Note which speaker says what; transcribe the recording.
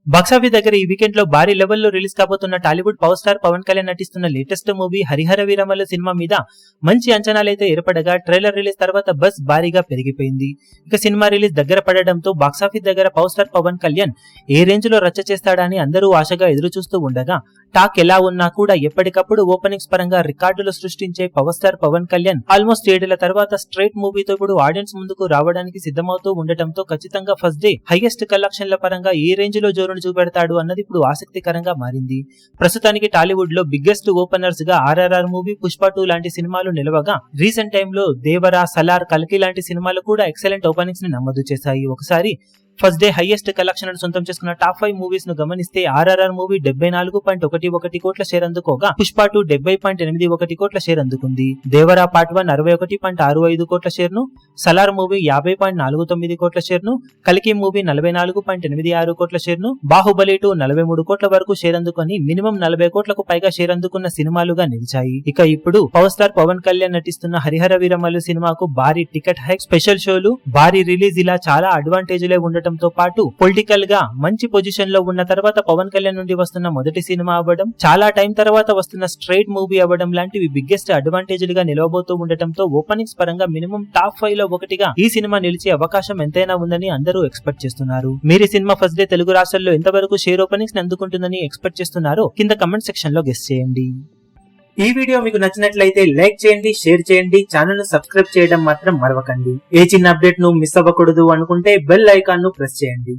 Speaker 1: Box office దగ్గర ఈ weekend లో భారీ లెవెల్లో రిలీజ్ కాబోతున్న Tollywood power star Pawan Kalyan నటిస్తున్న లేటెస్ట్ మూవీ హరిహర వీరమల్లు సినిమా మీద మంచి అంచనాలైతే ఏర్పడగా ట్రైలర్ రిలీజ్ తర్వాత బస్ భారీగా పెరిగిపోయింది. ఇక సినిమా రిలీజ్ దగ్గర పడడంతో బాక్సాఫీస్ దగ్గర పవర్ స్టార్ పవన్ కళ్యాణ్ ఏ రేంజ్ లో రచ్చ చేస్తాడని అందరూ ఆశగా ఎదురు చూస్తూ ఉండగా టాక్ ఎలా ఉన్నా కూడా ఎప్పటికప్పుడు ఓపెనింగ్స్ పరంగా రికార్డులు సృష్టించే power star Pawan Kalyan almost 7 ఏళ్ల తర్వాత స్ట్రైట్ మూవీతో ఇప్పుడు ఆడియన్స్ ముందుకు రావడానికి సిద్ధమవుతూ ఉండటంతో ఖచ్చితంగా ఫస్ట్ డే హైయెస్ట్ కలెక్షన్ల పరంగా ఏ రేంజ్ లో జోరును చూపెడతాడు అన్నది ఇప్పుడు ఆసక్తికరంగా మారింది. ప్రస్తుతానికి టాలీవుడ్ లో బిగ్గెస్ట్ ఓపెనర్స్ గా ఆర్ఆర్ఆర్ మూవీ, పుష్ప 2 లాంటి సినిమాలు నిలవగా రీసెంట్ టైమ్ లో దేవరా, సలార్, కల్కి లాంటి సినిమాలు కూడా ఎక్సలెంట్ ఓపెనింగ్స్ ని నమోదు చేశాయి. ఒకసారి ఫస్ట్ డే హైయెస్ట్ కలెక్షన్ సొంతం చేసుకున్న టాప్ 5 మూవీస్ ను గమనిస్తే ఆర్ఆర్ఆర్ మూవీ 74.11 కోట్ల షేర్ అందుకోగా పుష్ప 2 70.81 కోట్ల షేర్ అందుకుంది. దేవరా పార్ట్ 1 61.65 కోట్ల షేర్ ను, సలార్ మూవీ 50.49 కోట్ల షేర్ ను, కల్కి మూవీ 44.86 కోట్ల షేర్ ను, బాహుబలి 2 43 కోట్ల వరకు షేర్ అందుకొని మినిమం 40 కోట్లకు పైగా షేర్ అందుకున్న సినిమాలుగా నిలిచాయి. ఇక ఇప్పుడు పవర్ స్టార్ పవన్ కళ్యాణ్ నటిస్తున్న హరిహర వీరమల్లు సినిమాకు భారీ టికెట్ హైక్, స్పెషల్ షోలు, భారీ రిలీజ్ ఇలా చాలా అడ్వాంటేజ్లే ఉండటం తో పాటు పొలిటికల్ గా మంచి పొజిషన్ లో ఉన్న తర్వాత పవన్ కళ్యాణ్ నుండి వస్తున్న మొదటి సినిమా అవ్వడం, చాలా టైం తర్వాత వస్తున్న స్ట్రైట్ మూవీ అవ్వడం లాంటివి బిగ్గెస్ట్ అడ్వాంటేజ్లుగా నిలవబోతూ ఉండటంతో ఓపెనింగ్స్ పరంగా మినిమం టాప్ 5 లో ఒకటిగా ఈ సినిమా నిలిచే అవకాశం ఎంతైనా ఉందని అందరూ ఎక్స్పెక్ట్ చేస్తున్నారు. మీరు సినిమా ఫస్ట్ డే తెలుగు రాష్ట్రాల్లో ఎంతవరకు షేర్ ఓపెనింగ్స్ అందుకుంటుందని ఎక్స్పెక్ట్ చేస్తున్నారో కింద కమెంట్ సెక్షన్ లో గెస్ చేయండి. ఈ వీడియో మీకు నచ్చినట్లయితే లైక్ చేయండి, షేర్ చేయండి, ఛానల్ ను సబ్స్క్రైబ్ చేయడం మాత్రం మరవకండి. ఏ చిన్న అప్డేట్ ను మిస్ అవ్వకూడదు అనుకుంటే బెల్ ఐకాన్ ను ప్రెస్ చేయండి.